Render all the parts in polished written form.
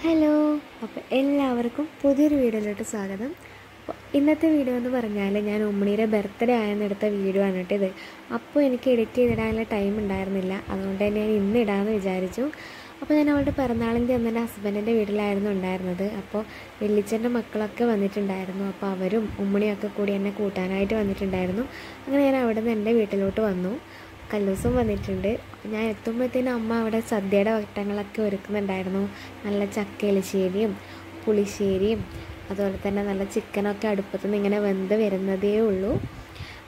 Hello, അപ്പോൾ എല്ലാവർക്കും പുതിയൊരു വീഡിയോയിലോട്ട് സ്വാഗതം. അപ്പോൾ ഇന്നത്തെ വീഡിയോ എന്ന് പറഞ്ഞാൽ ഞാൻ ഉമ്മണിയുടെ ബർത്ത്ഡേ ആയെന്നെടുത്ത വീഡിയോ ആണ് കേട്ടോ ഇത്. അപ്പോൾ എനിക്ക് എഡിറ്റ് ചെയ്തിടാനുള്ള ടൈം ഉണ്ടായിരുന്നില്ല, അതുകൊണ്ട് തന്നെ ഞാൻ ഇന്ന് ഇടാമെന്ന് വിചാരിച്ചു. അപ്പോൾ ഞാൻ അവളുടെ പിറന്നാളിൻ്റെ അന്ന് എൻ്റെ ഹസ്ബൻഡിൻ്റെ വീട്ടിലായിരുന്നു ഉണ്ടായിരുന്നത്. അപ്പോൾ വെല്ലിച്ചൻ്റെ മക്കളൊക്കെ വന്നിട്ടുണ്ടായിരുന്നു. അപ്പോൾ അവരും ഉമ്മണിയൊക്കെ കൂടി എന്നെ കൂട്ടാനായിട്ട് വന്നിട്ടുണ്ടായിരുന്നു. അങ്ങനെ ഞാൻ അവിടെ നിന്ന് എൻ്റെ വീട്ടിലോട്ട് വന്നു. കല്ലൂസും വന്നിട്ടുണ്ട്. ഞാൻ എത്തുമ്പോഴത്തേനും അമ്മ അവിടെ സദ്യയുടെ വട്ടങ്ങളൊക്കെ ഒരുക്കുന്നുണ്ടായിരുന്നു. നല്ല ചക്ക എലിശ്ശേരിയും പുളിശ്ശേരിയും അതുപോലെ തന്നെ നല്ല ചിക്കനൊക്കെ അടുപ്പത്തു നിന്ന് ഇങ്ങനെ വെന്ത് വരുന്നതേ ഉള്ളൂ.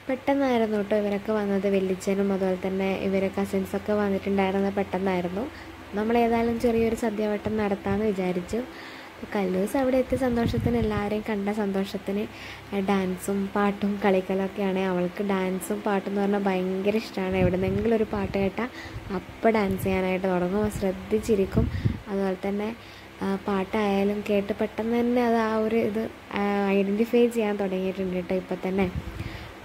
പെട്ടെന്നായിരുന്നു കേട്ടോ ഇവരൊക്കെ വന്നത്. വെല്ലിച്ചനും അതുപോലെ തന്നെ ഇവരെ കസിൻസൊക്കെ വന്നിട്ടുണ്ടായിരുന്നത് പെട്ടെന്നായിരുന്നു. നമ്മളേതായാലും ചെറിയൊരു സദ്യവട്ടം നടത്താമെന്ന് വിചാരിച്ചു. കല്ലൂസ് അവിടെ എത്തിയ സന്തോഷത്തിന്, എല്ലാവരെയും കണ്ട സന്തോഷത്തിന് ഡാൻസും പാട്ടും കളിക്കലൊക്കെയാണ്. അവൾക്ക് ഡാൻസും പാട്ടും എന്ന് പറഞ്ഞാൽ ഭയങ്കര ഇഷ്ടമാണ്. എവിടെന്നെങ്കിലും ഒരു പാട്ട് കേട്ടാൽ അപ്പം ഡാൻസ് ചെയ്യാനായിട്ട് തുടങ്ങും. ശ്രദ്ധിച്ചിരിക്കും. അതുപോലെ തന്നെ പാട്ടായാലും കേട്ട് പെട്ടെന്ന് തന്നെ അത് ആ ഒരു ഇത് ഐഡൻറ്റിഫൈ ചെയ്യാൻ തുടങ്ങിയിട്ടുണ്ട് കേട്ടോ ഇപ്പം തന്നെ.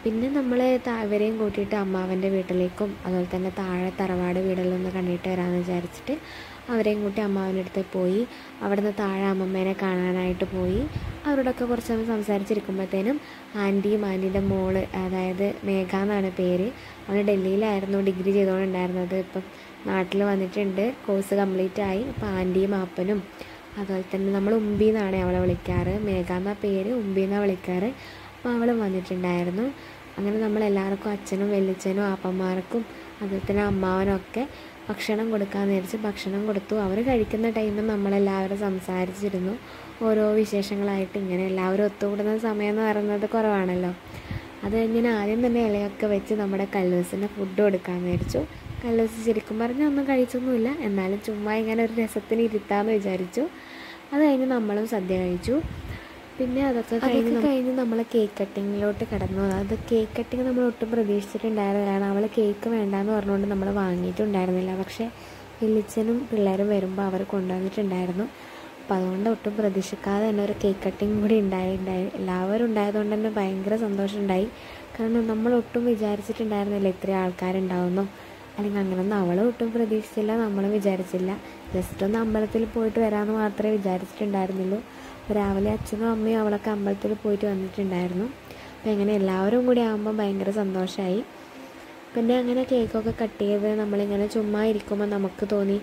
പിന്നെ നമ്മൾ ഇവരെയും കൂട്ടിയിട്ട് അമ്മാവൻ്റെ വീട്ടിലേക്കും അതുപോലെ തന്നെ താഴെ തറവാട് വീട്ടിലൊന്ന് കണ്ടിട്ട് വരാമെന്ന് വിചാരിച്ചിട്ട് അവരെയും കൂട്ടി അമ്മാവൻ്റെ അടുത്ത് പോയി. അവിടെ നിന്ന് താഴെ അമ്മമ്മേനെ കാണാനായിട്ട് പോയി. അവരോടൊക്കെ കുറച്ച് സമയം സംസാരിച്ചിരിക്കുമ്പോഴത്തേനും ആൻറ്റീൻ്റെ മോള്, അതായത് മേഘ എന്നാണ് പേര്, അവൾ ഡൽഹിയിലായിരുന്നു ഡിഗ്രി ചെയ്തുകൊണ്ടുണ്ടായിരുന്നത്. ഇപ്പം നാട്ടിൽ വന്നിട്ടുണ്ട്, കോഴ്സ് കംപ്ലീറ്റ് ആയി. അപ്പോൾ ആൻറ്റിയും അപ്പനും അതുപോലെ തന്നെ നമ്മൾ ഉമ്പി എന്നാണ് അവളെ വിളിക്കാറ്. മേഘ എന്ന പേര്, ഉമ്പി എന്നാണ് വിളിക്കാറ്. അപ്പോൾ അവളും വന്നിട്ടുണ്ടായിരുന്നു. അങ്ങനെ നമ്മളെല്ലാവർക്കും അച്ഛനും വെല്ലിച്ചനും ആപ്പന്മാർക്കും അതുപോലെ തന്നെ അമ്മാവനൊക്കെ ഭക്ഷണം കൊടുക്കാമെന്ന് വിചാരിച്ച് ഭക്ഷണം കൊടുത്തു. അവർ കഴിക്കുന്ന ടൈമിൽ നമ്മളെല്ലാവരും സംസാരിച്ചിരുന്നു ഓരോ വിശേഷങ്ങളായിട്ട്. ഇങ്ങനെ എല്ലാവരും ഒത്തുകൂടുന്ന സമയം എന്ന് പറയുന്നത് കുറവാണല്ലോ. അത് കഴിഞ്ഞ് ആദ്യം തന്നെ ഇലയൊക്കെ വെച്ച് നമ്മുടെ കല്ലൂസിന് ഫുഡ് കൊടുക്കാമെന്ന് വിചാരിച്ചു. കല്ലൂസ് ശരിക്കും പറഞ്ഞാൽ ഒന്നും കഴിച്ചൊന്നുമില്ല, എന്നാലും ചുമ്മാ ഇങ്ങനെ ഒരു രസത്തിന് ഇരുത്താമെന്ന് വിചാരിച്ചു. അത് കഴിഞ്ഞ് നമ്മളും സദ്യ കഴിച്ചു. പിന്നെ അതൊക്കെ കഴിഞ്ഞ് നമ്മൾ കേക്ക് കട്ടിങ്ങിലോട്ട് കിടന്നു. അത് കേക്ക് കട്ടിങ് നമ്മൾ ഒട്ടും പ്രതീക്ഷിച്ചിട്ടുണ്ടായിരുന്നില്ല. അവൾ കേക്ക് വേണ്ടാന്ന് പറഞ്ഞുകൊണ്ട് നമ്മൾ വാങ്ങിയിട്ടുണ്ടായിരുന്നില്ല. പക്ഷേ വെല്ലിച്ചനും പിള്ളേരും വരുമ്പോൾ അവർ കൊണ്ടുവന്നിട്ടുണ്ടായിരുന്നു. അപ്പോൾ അതുകൊണ്ട് ഒട്ടും പ്രതീക്ഷിക്കാതെ തന്നെ ഒരു കേക്ക് കട്ടിങ് കൂടി ഉണ്ടായി. എല്ലാവരും ഉണ്ടായതുകൊണ്ട് തന്നെ ഭയങ്കര സന്തോഷമുണ്ടായി. കാരണം നമ്മൾ ഒട്ടും വിചാരിച്ചിട്ടുണ്ടായിരുന്നില്ല ഇത്രയും ആൾക്കാരുണ്ടാവുന്നു. അല്ലെങ്കിൽ അങ്ങനെയൊന്നും അവളും ഒട്ടും പ്രതീക്ഷിച്ചില്ല, നമ്മളും വിചാരിച്ചില്ല. ജസ്റ്റ് ഒന്ന് അമ്പലത്തിൽ പോയിട്ട് വരാമെന്ന് മാത്രമേ വിചാരിച്ചിട്ടുണ്ടായിരുന്നുള്ളൂ. രാവിലെ അച്ഛനും അമ്മയും അവളൊക്കെ അമ്പലത്തിൽ പോയിട്ട് വന്നിട്ടുണ്ടായിരുന്നു. അപ്പോൾ ഇങ്ങനെ എല്ലാവരും കൂടി ആകുമ്പോൾ ഭയങ്കര സന്തോഷമായി. പിന്നെ അങ്ങനെ കേക്കൊക്കെ കട്ട് ചെയ്ത് നമ്മളിങ്ങനെ ചുമ്മാ ഇരിക്കുമ്പോൾ നമുക്ക് തോന്നി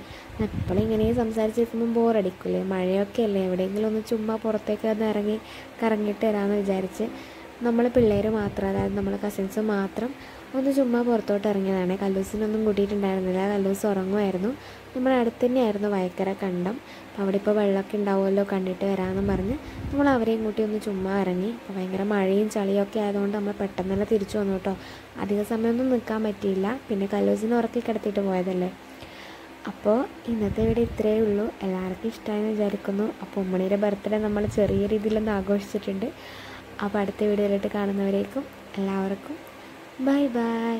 എപ്പോഴും ഇങ്ങനെ സംസാരിച്ചിരിക്കുമ്പോൾ ബോറടിക്കില്ലേ, മഴയൊക്കെ അല്ലേ, എവിടെയെങ്കിലും ഒന്ന് ചുമ്മാ പുറത്തേക്ക് ഒന്ന് ഇറങ്ങി കറങ്ങിയിട്ട് വരാമെന്ന് വിചാരിച്ച് നമ്മൾ പിള്ളേർ മാത്രം, അതായത് നമ്മൾ കസിൻസ് മാത്രം ഒന്ന് ചുമ്മാ പുറത്തോട്ട് ഇറങ്ങിയതാണ്. കല്ലൂസിനൊന്നും കൂട്ടിയിട്ടുണ്ടായിരുന്നില്ല, കല്ലൂസ് ഉറങ്ങുമായിരുന്നു. നമ്മുടെ അടുത്ത് തന്നെയായിരുന്നു വയക്കര കണ്ടം. അപ്പോൾ അവിടെ ഇപ്പോൾ വെള്ളമൊക്കെ ഉണ്ടാവുമല്ലോ, കണ്ടിട്ട് വരാമെന്നും പറഞ്ഞ് നമ്മൾ അവരെയും കൂട്ടി ഒന്ന് ചുമ്മാ ഇറങ്ങി. അപ്പോൾ ഭയങ്കര മഴയും ചളിയൊക്കെ ആയതുകൊണ്ട് നമ്മൾ പെട്ടെന്ന് തന്നെ തിരിച്ചു വന്നു കേട്ടോ. അധിക സമയമൊന്നും നിൽക്കാൻ പറ്റിയില്ല. പിന്നെ കല്ലൂസിനെ ഉറക്കി കിടത്തിയിട്ട് പോയതല്ലേ. അപ്പോൾ ഇന്നത്തെ വീഡിയോ ഇത്രയേ ഉള്ളൂ. എല്ലാവർക്കും ഇഷ്ടമായെന്ന് വിചാരിക്കുന്നു. അപ്പോൾ ഉമ്മണിയുടെ ബർത്ത്ഡേ നമ്മൾ ചെറിയ രീതിയിലൊന്ന് ആഘോഷിച്ചിട്ടുണ്ട്. അപ്പോൾ അടുത്ത വീഡിയോയിലോട്ട് കാണുന്നവരേക്കും എല്ലാവർക്കും ബൈ ബൈ.